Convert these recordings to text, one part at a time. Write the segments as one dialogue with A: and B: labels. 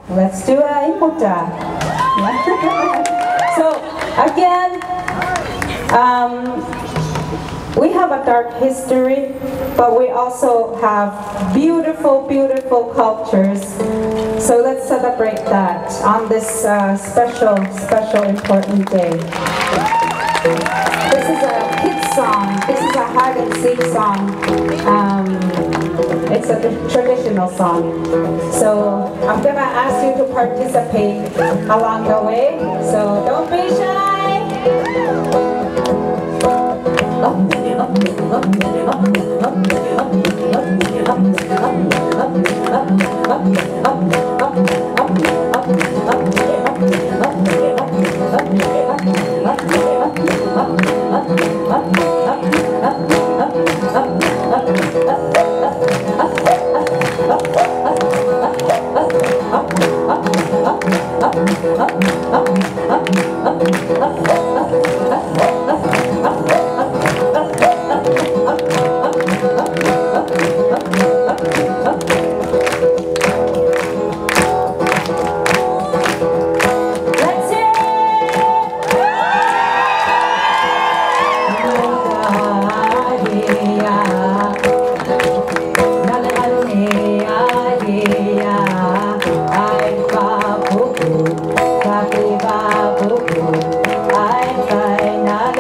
A: Let's do a imputa. So again, we have a dark history, but we also have beautiful, beautiful cultures. So let's celebrate that on this special, important day. This is a kid song. This is a hide and seek song. It's a traditional song. So I'm gonna ask you to participate along the way. So don't be shy. I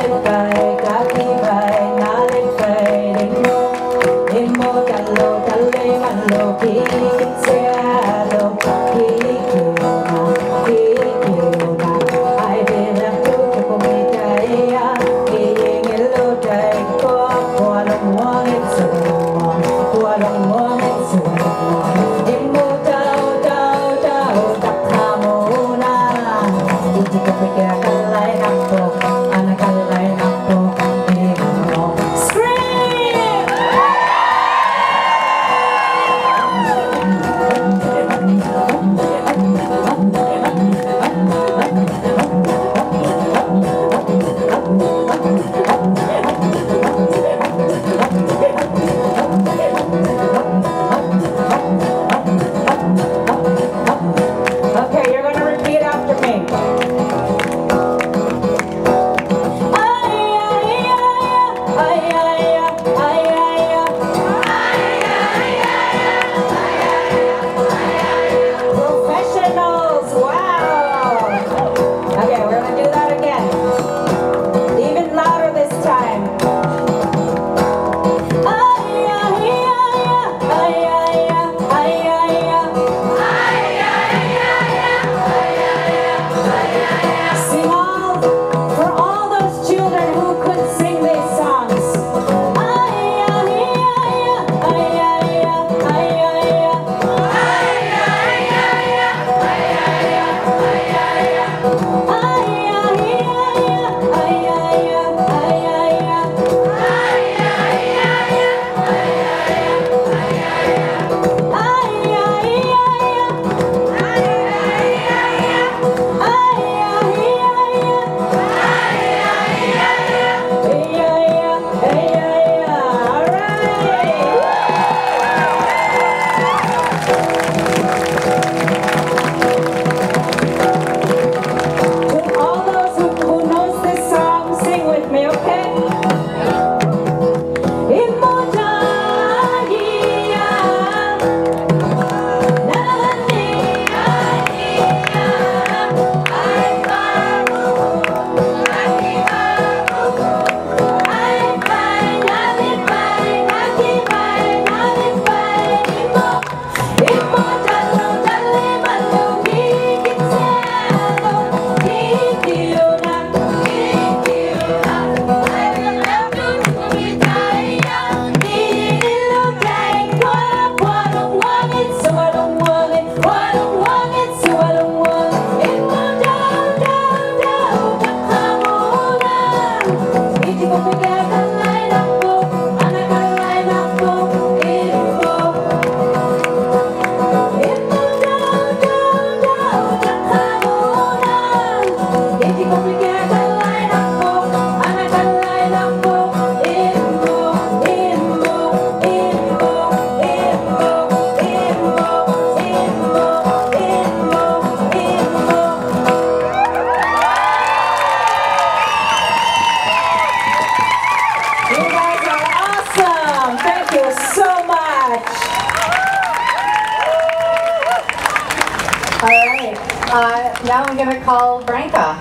B: right, now I'm going to call Branka.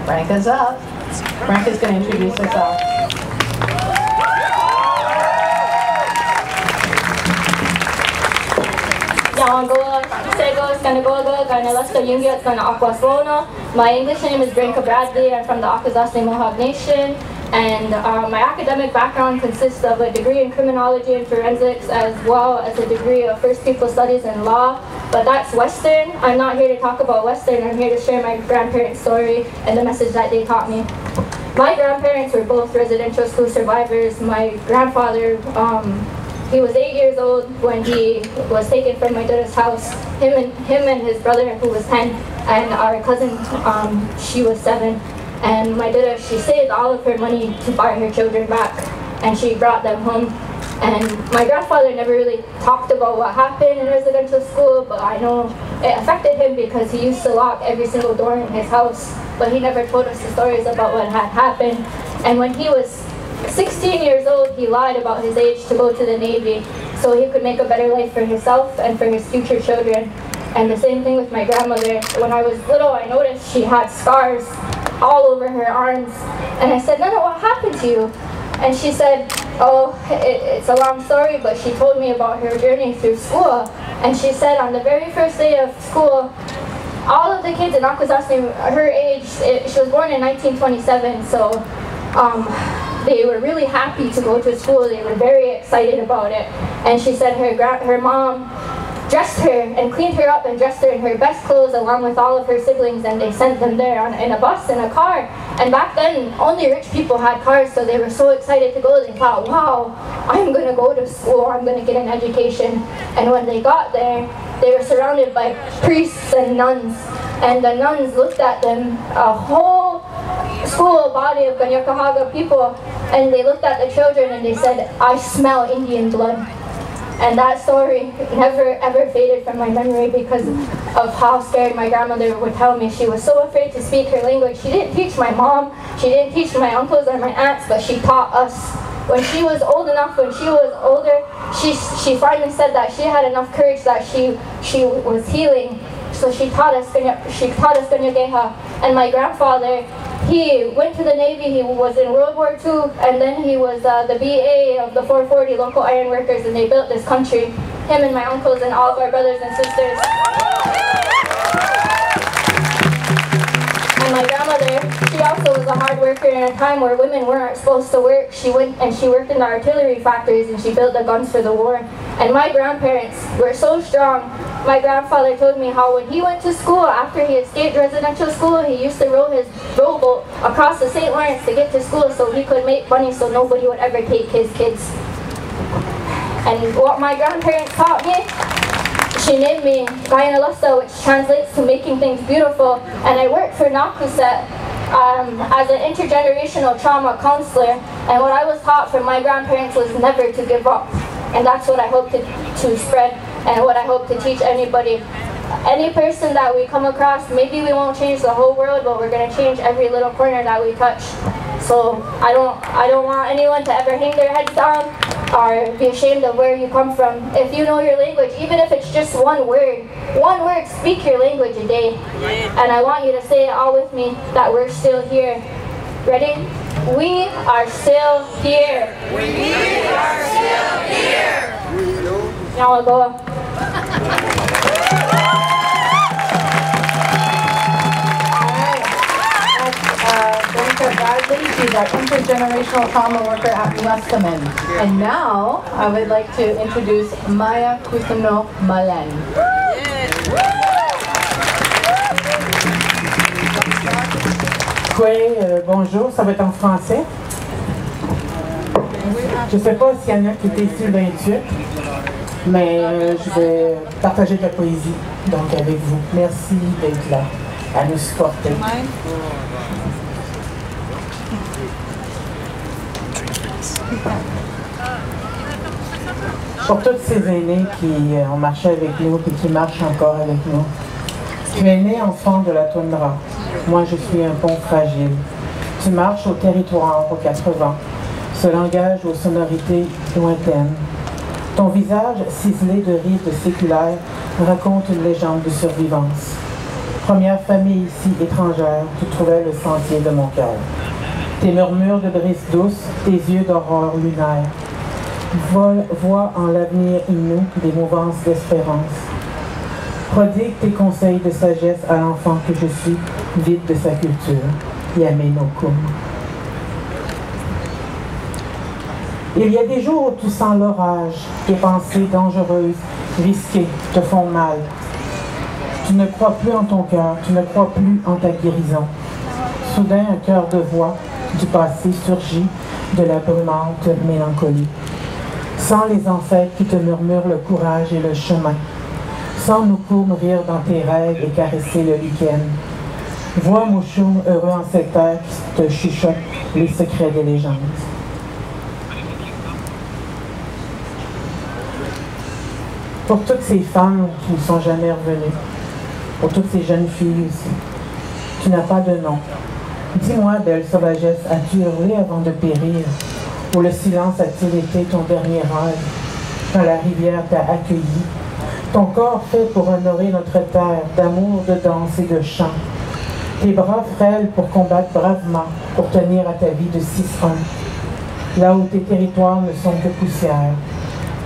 B: Branka's up. Branka's going to introduce herself.
C: My English name is Branka Bradley. I'm from the Akwesasne Mohawk Nation, and my academic background consists of a degree in criminology and forensics, as well as a degree of First People Studies in law. But that's Western. I'm not here to talk about Western. I'm here to share my grandparents' story and the message that they taught me. My grandparents were both residential school survivors. My grandfather, he was 8 years old when he was taken from my dad's house. Him and his brother, who was 10, and our cousin, she was 7. And my dada, she saved all of her money to buy her children back, and she brought them home. And my grandfather never really talked about what happened in residential school, but I know it affected him because he used to lock every single door in his house, but he never told us the stories about what had happened. And when he was 16 years old, he lied about his age to go to the Navy so he could make a better life for himself and for his future children. And the same thing with my grandmother. When I was little, I noticed she had scars all over her arms. And I said, "Nana, what happened to you?" And she said, "Oh, it's a long story," but she told me about her journey through school. And she said on the very first day of school, all of the kids in Akwesasne, her age, she was born in 1927, so they were really happy to go to school. They were very excited about it. And she said her mom dressed her and cleaned her up and dressed her in her best clothes along with all of her siblings, and they sent them there in a bus, in a car. And back then, only rich people had cars, so they were so excited to go. They thought, wow, I'm going to go to school, I'm going to get an education. And when they got there, they were surrounded by priests and nuns. And the nuns looked at them, a whole school body of Kanyakahaga people, and they looked at the children and they said, "I smell Indian blood." And that story never ever faded from my memory because of how scared my grandmother would tell me. She was so afraid to speak her language. She didn't teach my mom, she didn't teach my uncles or my aunts, but she taught us. When she was old enough, when she was older, she finally said that she had enough courage that she was healing. So she taught us Kanyageha. And my grandfather, he went to the Navy. He was in World War II, and then he was the BA of the 440 local iron workers, and they built this country. Him and my uncles and all of our brothers and sisters. And my grandmother, she also was a hard worker in a time where women weren't supposed to work. She went and she worked in the artillery factories, and she built the guns for the war. And my grandparents were so strong. My grandfather told me how when he went to school, after he escaped residential school, he used to row his rowboat across the St. Lawrence to get to school so he could make money so nobody would ever take his kids. And what my grandparents taught me, she named me Kayanalasa, which translates to making things beautiful. And I worked for Nakuset as an intergenerational trauma counselor. And what I was taught from my grandparents was never to give up. And that's what I hope to spread, and what I hope to teach anybody. Any person that we come across, maybe we won't change the whole world, but we're going to change every little corner that we touch. So I don't want anyone to ever hang their heads down or be ashamed of where you come from. If you know your language, even if it's just one word, speak your language a day. And I want you to say it all with me, that we're still here. Ready? We are still here. We are still here. Now I'll go.
B: Branka Bradley, she's our intergenerational trauma worker at Muskaman. And now I would like to introduce Maya Kutuno Malen.
D: Oui, bonjour, ça va être en français. Je ne sais pas s'il y en a qui étaient ici le 28, mais je vais partager de la poésie donc avec vous. Merci d'être là, à nous supporter. Pour tous ces aînés qui ont marché avec nous et qui marchent encore avec nous. Tu es né enfant de la toundra. Moi, je suis un pont fragile. Tu marches au territoire aux 80, ce langage aux sonorités lointaines. Ton visage ciselé de rides séculaires raconte une légende de survivance. Première famille ici étrangère qui trouvait le sentier de mon cœur. Tes murmures de brise douce, tes yeux d'aurore lunaire. Vois en l'avenir inou des mouvances d'espérance. Prodigue tes conseils de sagesse à l'enfant que je suis, vide de sa culture. Yame no kum. Il y a des jours où tu sens l'orage, tes pensées dangereuses, risquées, te font mal. Tu ne crois plus en ton cœur, tu ne crois plus en ta guérison. Soudain, un cœur de voix du passé surgit de la brumante mélancolie. Sans les ancêtres qui te murmurent le courage et le chemin. Sans nous mourir dans tes rêves et caresser le lichen. Vois Mouchoum heureux en cette terre qui te chuchote les secrets des légendes. Pour toutes ces femmes qui ne sont jamais revenues, pour toutes ces jeunes filles aussi, tu n'as pas de nom. Dis-moi, belle sauvagesse, as-tu hurlé avant de périr? Ou le silence a-t-il été ton dernier rêve, quand la rivière t'a accueilli? Ton corps fait pour honorer notre terre, d'amour, de danse et de chant. Tes bras frêles pour combattre bravement, pour tenir à ta vie de 6 ans. Là où tes territoires ne sont que poussière.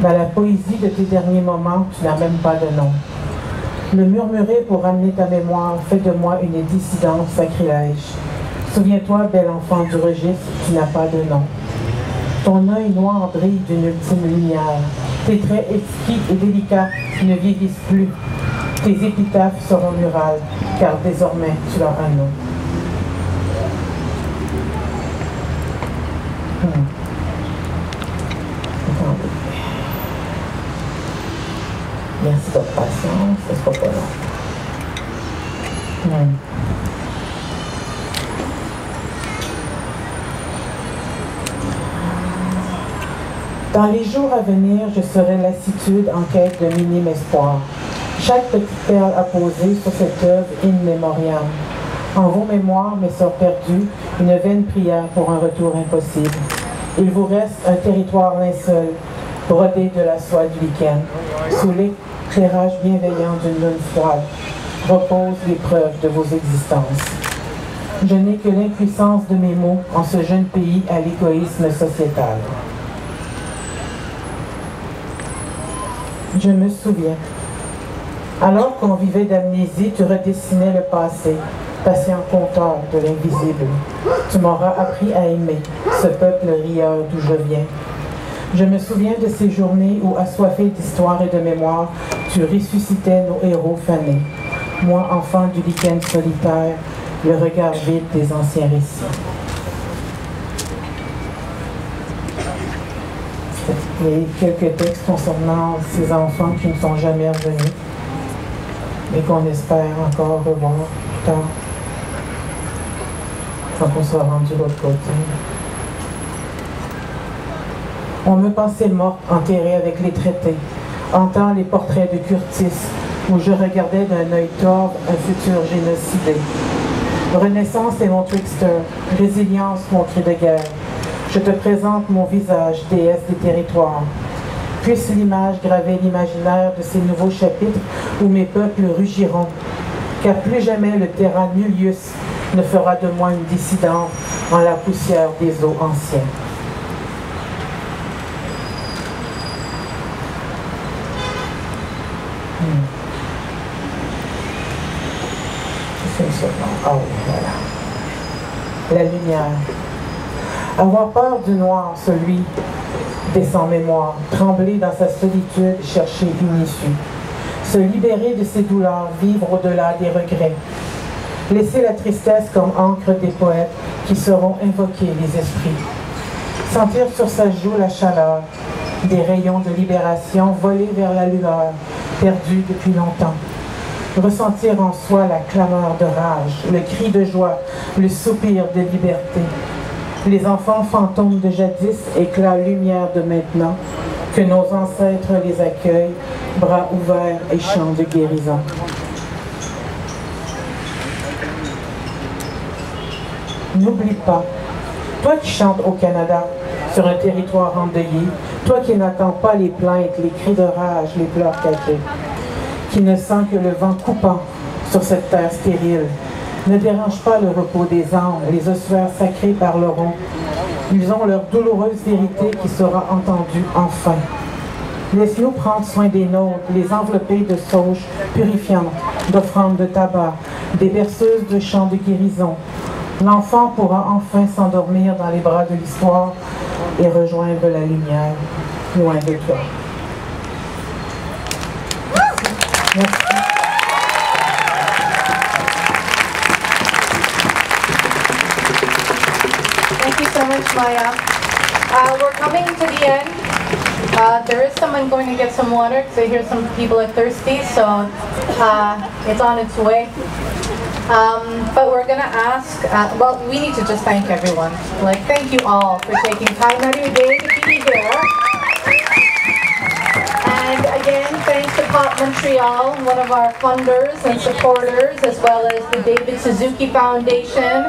D: Dans la poésie de tes derniers moments, tu n'as même pas de nom. Le murmurer pour ramener ta mémoire fait de moi une dissidence sacrilège. Souviens-toi, bel enfant du registre, tu n'as pas de nom. Ton œil noir brille d'une ultime lumière. Tes traits exquis et délicats ne vieillissent plus. Tes épitaphes seront murales, car désormais tu as un nom. Merci de votre patience, ce sera pas long. Dans les jours à venir, je serai lassitude en quête de minime espoir. Chaque petite perle apposée sur cette œuvre in memoriam. En vos mémoires, mes sœurs perdues, une vaine prière pour un retour impossible. Il vous reste un territoire linceul, brodé de la soie du lichen. Sous l'éclairage bienveillant d'une lune froide, repose l'épreuve de vos existences. Je n'ai que l'impuissance de mes mots en ce jeune pays à l'égoïsme sociétal. Je me souviens. Alors qu'on vivait d'amnésie, tu redessinais le passé, patient conteur de l'invisible. Tu m'auras appris à aimer ce peuple rieur d'où je viens. Je me souviens de ces journées où, assoiffé d'histoire et de mémoire, tu ressuscitais nos héros fanés. Moi, enfant du lichen solitaire, le regard vide des anciens récits. Et quelques textes concernant ces enfants qui ne sont jamais revenus, mais qu'on espère encore revoir plus tard, quand on sera rendu de l'autre côté. On me pensait morte, enterrée avec les traités, entend les portraits de Curtis, où je regardais d'un œil torve un futur génocidé. Renaissance est mon trickster, résilience mon cri de guerre. Je te présente mon visage, déesse des territoires. Puisse l'image graver l'imaginaire de ces nouveaux chapitres où mes peuples rugiront, car plus jamais le terra nullius ne fera de moi une dissidente en la poussière des eaux anciens. Ah oui, voilà. La lumière. Avoir peur du noir, celui des sans-mémoire, trembler dans sa solitude, chercher une issue. Se libérer de ses douleurs, vivre au-delà des regrets. Laisser la tristesse comme encre des poètes qui sauront invoquer les esprits. Sentir sur sa joue la chaleur des rayons de libération voler vers la lueur, perdue depuis longtemps. Ressentir en soi la clameur de rage, le cri de joie, le soupir de liberté. Les enfants fantômes de jadis, éclat lumière de maintenant, que nos ancêtres les accueillent, bras ouverts et chants de guérison. N'oublie pas, toi qui chantes au Canada, sur un territoire endeuillé, toi qui n'attends pas les plaintes, les cris de rage, les pleurs cachés, qui ne sent que le vent coupant sur cette terre stérile. Ne dérange pas le repos des âmes, les ossuaires sacrés parleront. Ils ont leur douloureuse vérité qui sera entendue enfin. Laisse-nous prendre soin des nôtres, les envelopper de sauges purifiantes, d'offrandes de tabac, des berceuses de chants de guérison. L'enfant pourra enfin s'endormir dans les bras de l'histoire et rejoindre la lumière, loin de toi. Merci.
B: Thank you so much, Maya. We're coming to the end. There is someone going to get some water because I hear some people are thirsty, so it's on its way. But we're going to ask, well, we need to just thank everyone. Like, thank you all for taking time out of your day to be here. And again, thanks to Pop Montreal, one of our funders and supporters, as well as the David Suzuki Foundation,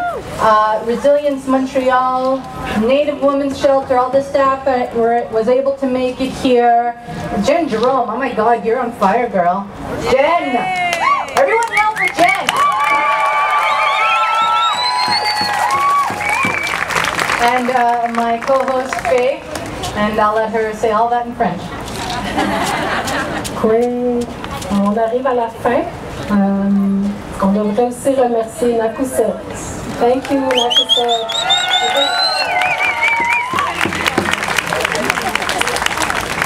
B: Resilience Montreal, Native Women's Shelter, all the staff that was able to make it here. Jen Jerome, oh my God, you're on fire, girl. Jen! Everyone yell for Jen! And my co-host Faye, and I'll let her say all that in French.
E: Oui, on arrive à la fin. On devrait aussi remercier Nakuset. Thank you, Nakuset.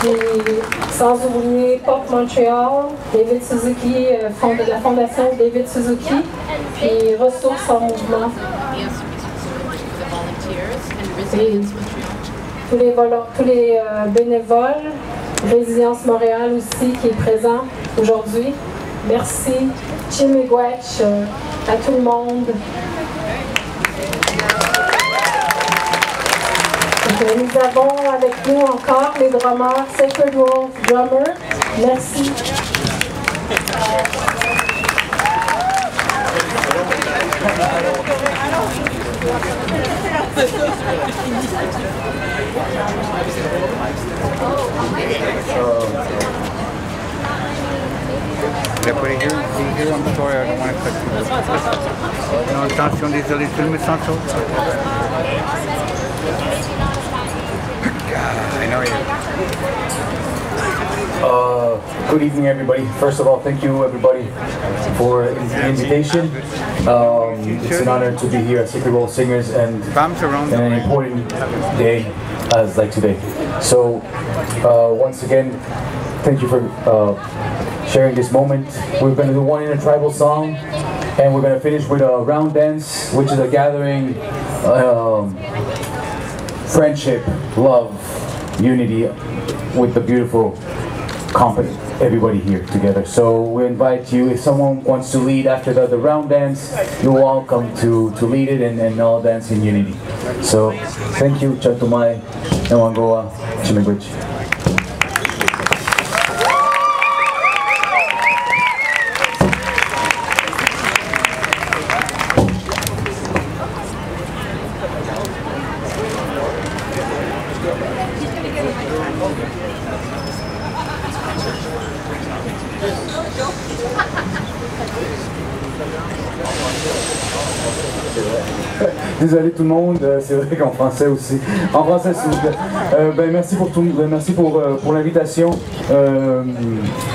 E: Puis, sans oublier Pop Montreal, David Suzuki, de la fondation David Suzuki, puis Ressources en mouvement. Et tous les bénévoles, Résilience Montréal aussi qui est présent aujourd'hui. Merci, Chimigwech, à tout le monde. Et nous avons avec nous encore les drummers Sacred Wolf Drummer. Merci.
F: Can I put it here? I'm sorry, I don't want to cut you. No, attention, désolé, filme attention. I know you.
G: Good evening, everybody. First of all, thank you, everybody, for the invitation. It's an honor to be here at Sacred Wolf Singers and an important day as like today. So, once again, thank you for sharing this moment. We're going to do one intertribal song, and we're going to finish with a round dance, which is a gathering, friendship, love, unity with the beautiful company, everybody here together. So we invite you, if someone wants to lead after the round dance, you're welcome to lead it and all dance in unity. So thank you, Chatumai, Nawangoa, Chimigwich. Désolé tout le monde, c'est vrai qu'en français aussi. En français, s'il vous plaît. Merci pour tout, merci pour l'invitation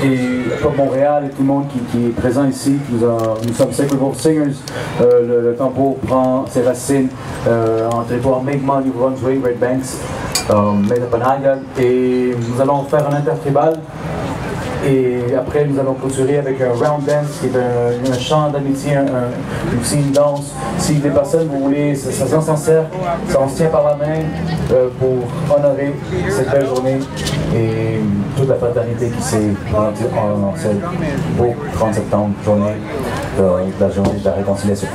G: et pour Montréal et tout le monde qui est présent ici. Nous sommes Sacred Wolf Singers. Le tempo prend ses racines en territoire Mi'kmaq, New Brunswick, Red Banks, Métapanaga, et nous allons faire un intertribal. Et après, nous allons clôturer avec un round dance qui est un chant d'amitié, aussi une danse. Si des personnes, vous voulez, ça s'en sert, ça on se tient par la main pour honorer cette belle journée et toute la fraternité qui s'est rendue en cette beau 30 septembre, journée de la journée de la réconciliation.